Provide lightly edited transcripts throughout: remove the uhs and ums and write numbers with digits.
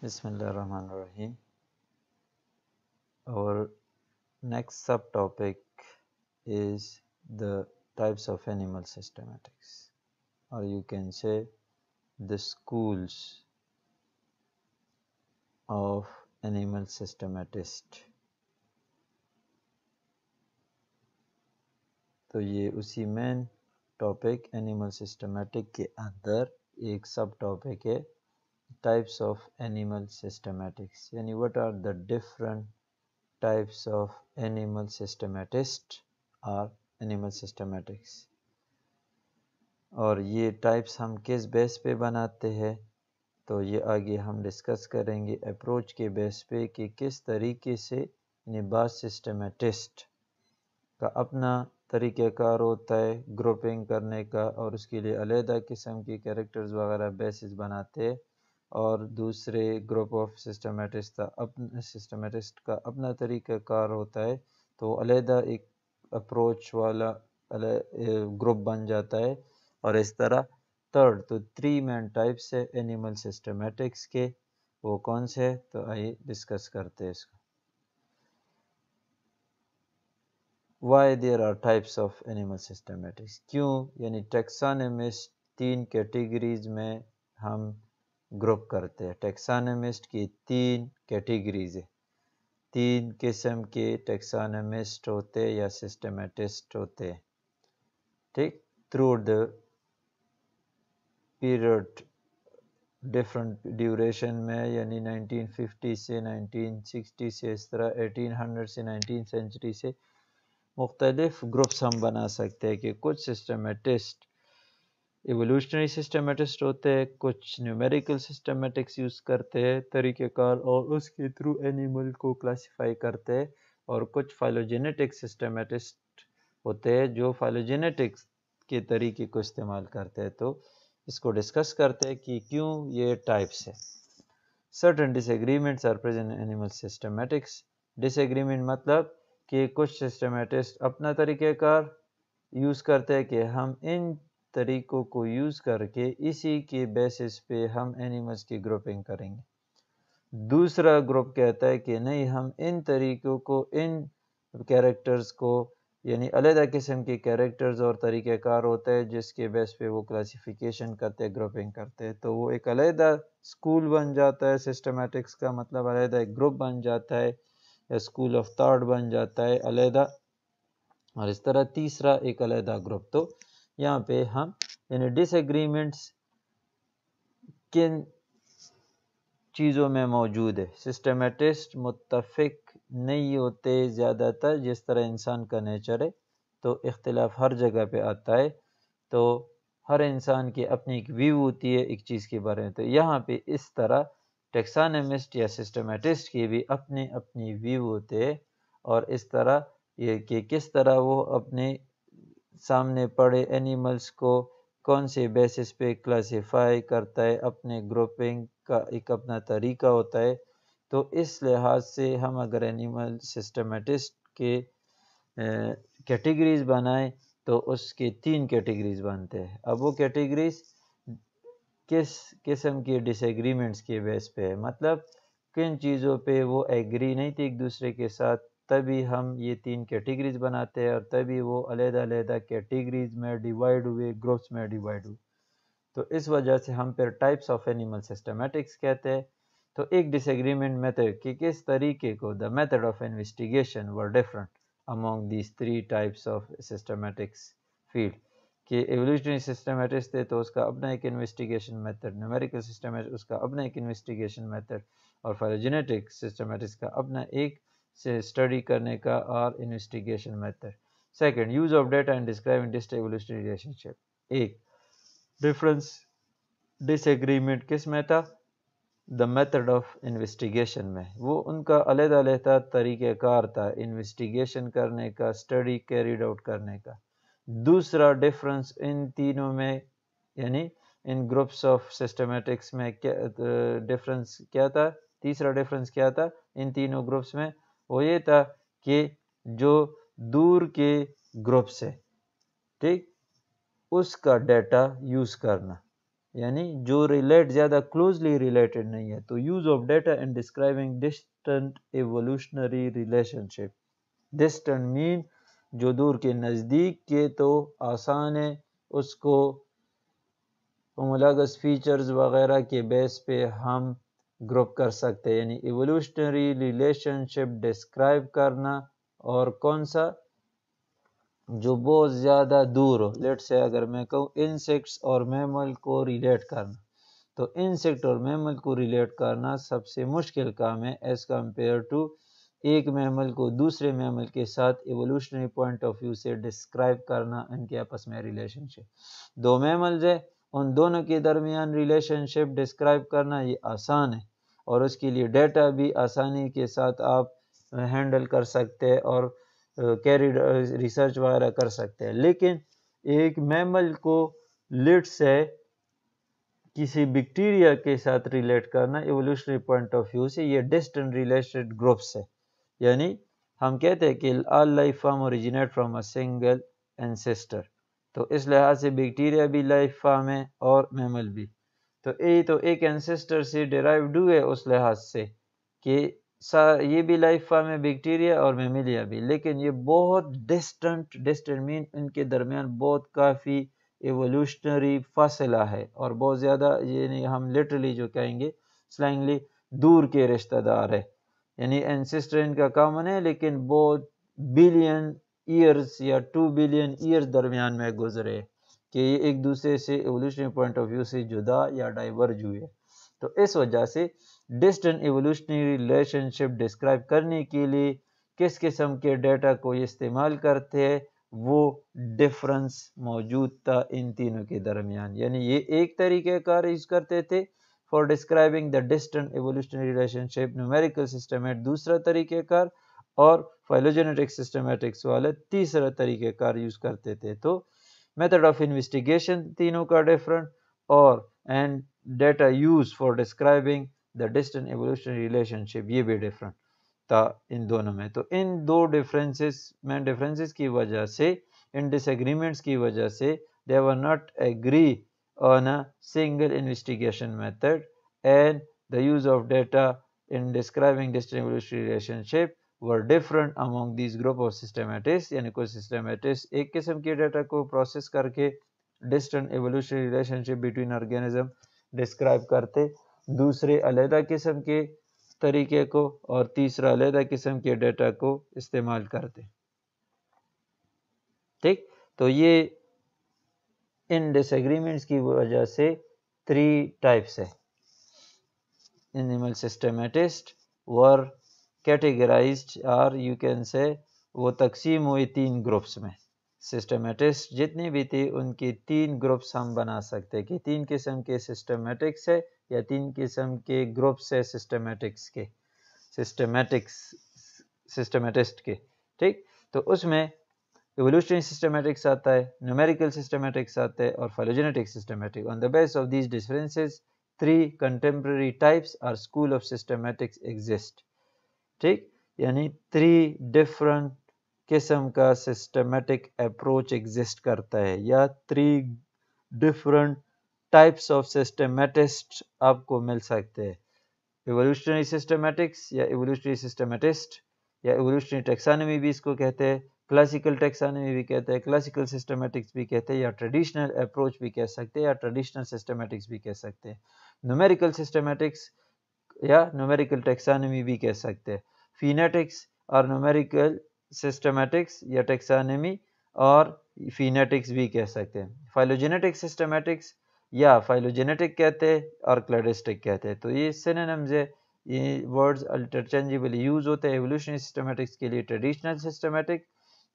Bismillahirrahmanirrahim. Our next subtopic is the types of animal systematics, or you can say the schools of animal systematist. تو یہ اسی main topic animal systematic کے اندر ایک subtopic ہے types of animal systematics, یعنی what are the different types of animal systematist or animal systematics، اور یہ ٹائپس ہم کس بیس پہ بناتے ہیں تو یہ آگے ہم ڈسکس کریں گے اپروچ کے بیس پہ کہ کس طریقے سے بعض سسٹمیٹسٹ کا اپنا طریقہ کار ہوتا ہے گروپنگ کرنے کا، اور اس کے لیے علیحدہ قسم کی کیریکٹرز وغیرہ بیسز بناتے ہیں، اور دوسرے گروپ آف سسٹمیٹسٹ کا اپنا طریقہ کار ہوتا ہے تو علیحدہ ایک اپروچ والا گروپ بن جاتا ہے، اور اس طرح تھرڈ تو 3 مین ٹائپس ہے اینیمل سسٹمیٹکس کے، وہ کون سے تو آئیے ڈسکس کرتے ہیں اس کو۔ Why there are types of animal systematics؟ کیوں یعنی ٹیکسانمسٹ 3 کیٹیگریز میں ہم گروپ کرتے ہیں۔ ٹیکسانمسٹ کی 3 کیٹیگریز ہیں، 3 قسم کے ٹیکسانمسٹ ہوتے یا سسٹمیٹسٹ ہوتے، ٹھیک، through the period different duration میں، یعنی 1950 سے 1960 سے، اس طرح 1800 سے 19 سینچری سے مختلف گروپس ہم بنا سکتے ہیں کہ کچھ سسٹمیٹسٹ ایولوشنری سسٹمیٹسٹ ہوتے ہیں، کچھ نیومیریکل سسٹمیٹکس یوز کرتے ہیں طریقہ کار اور اس کے تھرو اینیمل کو کلاسیفائی کرتے ہیں، اور کچھ فائلوجینیٹک سسٹمیٹسٹ ہوتے ہیں جو فائلوجینیٹکس کے طریقے کو استعمال کرتے ہیں۔ تو اس کو ڈسکس کرتے ہیں کہ کیوں یہ ٹائپس ہے۔ Certain disagreements are present in animal systematics۔ Disagreement مطلب کہ کچھ سسٹمیٹسٹ اپنا طریقہ کار یوز کرتے ہیں کہ ہم ان طریقوں کو یوز کر کے اسی کے بیسس پہ ہم اینیملز کی گروپنگ کریں گے۔ دوسرا گروپ کہتا ہے کہ نہیں، ہم ان طریقوں کو، ان کیریکٹرز کو، یعنی علیحدہ قسم کے کیریکٹرز اور طریقہ کار ہوتا ہے جس کے بیس پہ وہ کلاسیفیکیشن کرتے ہیں، گروپنگ کرتے ہیں، تو وہ ایک علیحدہ اسکول بن جاتا ہے سسٹمیٹکس کا، مطلب علیحدہ ایک گروپ بن جاتا ہے، اسکول آف تھاٹ بن جاتا ہے علیحدہ، اور اس طرح تیسرا ایک علیحدہ گروپ۔ تو یہاں پہ ہم یعنی ڈس ایگریمنٹس کن چیزوں میں موجود ہے؟ سسٹمیٹسٹ متفق نہیں ہوتے زیادہ تر، جس طرح انسان کا نیچر ہے تو اختلاف ہر جگہ پہ آتا ہے، تو ہر انسان کی اپنی ایک ویو ہوتی ہے ایک چیز کے بارے میں، تو یہاں پہ اس طرح ٹیکسانمسٹ یا سسٹمیٹسٹ کی بھی اپنی اپنی ویو ہوتے ہیں، اور اس طرح یہ کہ کس طرح وہ اپنے سامنے پڑے اینیملز کو کون سے بیسس پہ کلاسیفائی کرتا ہے، اپنے گروپنگ کا ایک اپنا طریقہ ہوتا ہے۔ تو اس لحاظ سے ہم اگر اینیمل سسٹمیٹسٹ کے کیٹیگریز بنائیں تو اس کے 3 کیٹیگریز بنتے ہیں۔ اب وہ کیٹیگریز کس قسم کے ڈس ایگریمنٹس کے بیس پہ ہے، مطلب کن چیزوں پہ وہ ایگری نہیں تھے ایک دوسرے کے ساتھ، تبھی ہم یہ 3 کیٹیگریز بناتے ہیں، اور تبھی وہ علیحدہ علیحدہ کیٹیگریز میں ڈیوائیڈ ہوئے، گروپس میں ڈیوائیڈ ہوئے، تو اس وجہ سے ہم پھر ٹائپس آف اینیمل سسٹمیٹکس کہتے ہیں۔ تو ایک ڈس ایگریمنٹ میتھڈ کہ کس طریقے کو the method of investigation were different among these 3 types of systematics field، کہ ایولیوشنری سسٹمیٹکس تھے تو اس کا اپنا ایک انویسٹیگیشن میتھڈ، نیومیریکل سسٹمیٹکس اس کا اپنا ایک انویسٹیگیشن میتھڈ، اور فائلوجینیٹک سسٹمیٹکس کا اپنا ایک سے اسٹڈی کرنے کا اور investigation method. Second, use of data and describing distant evolutionary relationship. ایک ڈفرنس ڈس ایگریمنٹ کس میں تھا؟ دا میتھڈ آف انویسٹیگیشن میں، وہ ان کا علیحدہ علیحدہ طریقہ کار تھا انویسٹیگیشن کرنے کا، اسٹڈی کیریڈ آؤٹ کرنے کا۔ دوسرا ڈفرنس ان تینوں میں، یعنی ان گروپس آف سسٹمیٹکس میں ڈفرنس کیا تھا؟ تیسرا ڈفرنس کیا تھا ان تینوں گروپس میں؟ وہ یہ تھا کہ جو دور کے گروپ سے، ٹھیک، اس کا ڈیٹا یوز کرنا، یعنی جو ریلیٹ زیادہ کلوزلی ریلیٹڈ نہیں ہے. تو use of data in describing distant evolutionary relationship. Distant مین جو دور کے نزدیک کے تو آسان ہے اس کو ہومولاگس فیچرز وغیرہ کے بیس پہ ہم گروپ کر سکتے ہیں. یعنی ایوولوشنری ریلیشن شپ ڈسکرائب کرنا اور کون سا جو بہت زیادہ دور ہو. لیٹ سے اگر میں کہوں انسیکٹس اور میمل کو ریلیٹ کرنا تو انسیکٹ اور میمل کو ریلیٹ کرنا سب سے مشکل کام ہے ایز کمپیئر ٹو ایک میمل کو دوسرے میمل کے ساتھ ایوولوشنری پوائنٹ آف ویو سے ڈسکرائب کرنا ان کے آپس میں ریلیشن شپ. دو میملز ہے ان دونوں کے درمیان ریلیشن شپ ڈسکرائب کرنا یہ آسان ہے اور اس کے لیے ڈیٹا بھی آسانی کے ساتھ آپ ہینڈل کر سکتے اور کیری ریسرچ وغیرہ کر سکتے ہیں. لیکن ایک میمل کو لیٹ سے کسی بیکٹیریا کے ساتھ ریلیٹ کرنا ایوولوشنری پوائنٹ آف ویو سے یہ ڈسٹنٹ ریلیٹڈ گروپس ہے. یعنی ہم کہتے ہیں کہ all life form originate from a single ancestor. تو اس لحاظ سے بیکٹیریا بھی لائف فارم ہے اور میمل بھی. تو ایک اینسسٹر سے ڈیرائیوڈ ہوئے اس لحاظ سے کہ یہ بھی لائف فارم ہے بیکٹیریا اور میملیا بھی. لیکن یہ بہت ڈسٹنٹ مین ان کے درمیان بہت کافی ایوولوشنری فاصلہ ہے اور بہت زیادہ یعنی ہم لٹرلی جو کہیں گے سلینگلی دور کے رشتہ دار ہے. یعنی اینسسٹر ان کا کامن ہے لیکن بہت بلین ایئرز یا 2 بلین ایئرز درمیان میں گزرے کہ یہ ایک دوسرے سے ایوولوشنری پوائنٹ آف ویو سے جدا یا ڈائیورج ہوئے. تو اس وجہ سے ڈسٹنٹ ایوولوشنری ریلیشن شپ ڈسکرائب کرنے کے لیے کس قسم کے ڈیٹا کو یہ استعمال کرتے ہیں وہ ڈفرنس موجود تھا ان تینوں کے درمیان. یعنی یہ ایک طریقہ کار یوز کرتے تھے for describing the distant evolutionary relationship. Numerical systematic دوسرا طریقہ کار اور فائلوجینیٹک سسٹمیٹکس والے تیسرا طریقہ کار یوز کرتے تھے. تو میتھڈ آف انویسٹیگیشن تینوں کا ڈفرنٹ اور and data use for describing the distant evolutionary relationship یہ بھی ڈفرنٹ تھا ان دونوں میں. تو ان دو ڈفرینسز کی وجہ سے ان ڈس ایگریمنٹس کی وجہ سے they were not agree on a single investigation method and the use of data in describing distant evolutionary relationship were different among these group of systematists. یعنی کوئی systematists ایک قسم کے ڈیٹا کو پروسیس کر کے distant evolutionary relationship between organism describe کرتے, دوسرے علیحدہ قسم کے طریقے کو اور تیسرا علیحدہ قسم کے ڈیٹا کو استعمال کرتے. ٹھیک, تو یہ ان ڈس ایگریمنٹس کی وجہ سے 3 ٹائپس ہے. Animal systematists were categorized or you can say وہ تقسیم ہوئی 3 گروپس میں. سسٹمیٹسٹ جتنے بھی تھے ان کے 3 گروپس ہم بنا سکتے کہ 3 قسم کے سسٹمیٹکس ہے یا 3 قسم کے گروپس ہے سسٹمیٹکس کے سسٹمیٹسٹ کے. ٹھیک, تو اس میں ایوولوشنری سسٹمیٹکس آتا ہے, نیومیریکل سسٹمیٹکس آتا ہے اور phylogenetic systematic. On the base of these differences 3 contemporary types or school of systematics exist. ٹھیک, یعنی 3 different قسم کا systematic approach exist کرتا ہے یا 3 different types of systematists آپ کو مل سکتے ہیں. ایوولوشنری سسٹمیٹکس یا ایوولوشنری سسٹمیٹسٹ یا ایوولوشنری ٹیکسانومی بھی اس کو کہتے ہیں, کلاسیکل ٹیکسانومی بھی کہتے ہیں, کلاسیکل سسٹمیٹکس بھی کہتے ہیں یا ٹریڈیشنل اپروچ بھی کہہ سکتے ہیں یا ٹریڈیشنل سسٹمیٹکس بھی کہہ سکتے ہیں. نومیریکل سسٹمیٹکس یا نومیریکل ٹیکسانومی بھی کہہ سکتے ہیں. فینیٹکس اور نومیریکل سسٹمیٹکس یا ٹیکسانومی اور فینیٹکس بھی کہہ سکتے ہیں. فائلوجینیٹک سسٹمیٹکس یا فائلوجینیٹک کہتے ہیں اور کلیڈسٹک کہتے ہیں. تو یہ سینونمز ہے, یہ ورڈز انٹرچینجبلی یوز ہوتے ہیں ایوولوشنری سسٹمیٹکس کے لیے. ٹریڈیشنل سسٹمیٹک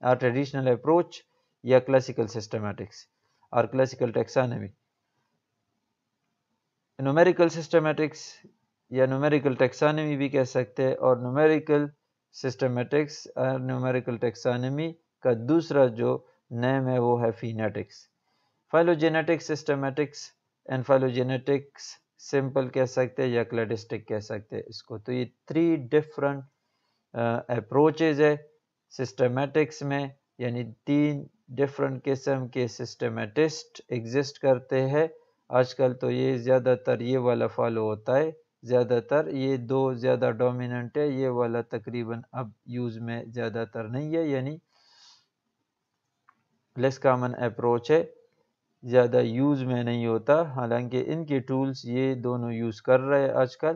اور ٹریڈیشنل اپروچ یا کلاسیکل سسٹمیٹکس اور کلاسیکل ٹیکسانومی. نومیریکل سسٹمیٹکس یا نومیریکل ٹیکسانومی بھی کہہ سکتے ہیں اور نومیریکل سسٹمیٹکس اور نومیریکل ٹیکسانومی کا دوسرا جو نیم ہے وہ ہے fanatics. Phylogenetic systematics and فائلوجینیٹکس simple کہہ سکتے ہیں یا کلیڈسٹک کہہ سکتے ہیں اس کو. تو یہ 3 ڈفرنٹ اپروچز ہے سسٹمیٹکس میں, یعنی 3 ڈفرنٹ قسم کے سسٹمیٹسٹ ایگزسٹ کرتے ہیں آج کل تو یہ زیادہ تر یہ والا فالو ہوتا ہے، زیادہ تر یہ دو زیادہ ڈومیننٹ ہے، یہ والا تقریباً اب یوز میں زیادہ تر نہیں ہے، یعنی لیس کامن اپروچ ہے، زیادہ یوز میں نہیں ہوتا، حالانکہ ان کے ٹولز یہ دونوں یوز کر رہے ہیں آج کل،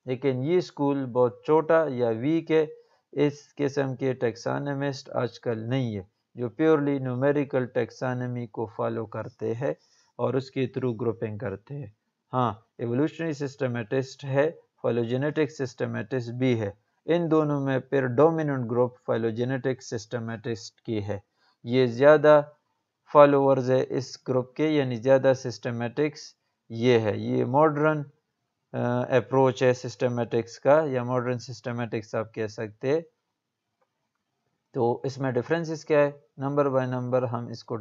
لیکن یہ اسکول بہت چھوٹا یا ویک ہے، اس قسم کے ٹیکسانمسٹ آج کل نہیں ہے جو پیورلی نیومیریکل ٹیکسانمی کو فالو کرتے ہیں اور اس کے تھرو گروپنگ کرتے ہیں۔ ہاں، ایولوشنری سسٹمیٹسٹ ہے، فائلوجینیٹک سسٹمیٹسٹ بھی ہے، ان دونوں میں پھر ڈومیننٹ گروپ فائلوجینیٹک سسٹمیٹسٹ کی ہے، یہ زیادہ فالوورز ہے اس گروپ کے، یعنی زیادہ سسٹمیٹکس یہ ہے، یہ ماڈرن اپروچ ہے سسٹمیٹکس کا، یا ماڈرن سسٹمیٹکس آپ کہہ سکتے ہیں۔ تو اس میں ڈفرینسز کیا ہے؟ نمبر بائی نمبر ہم اس کو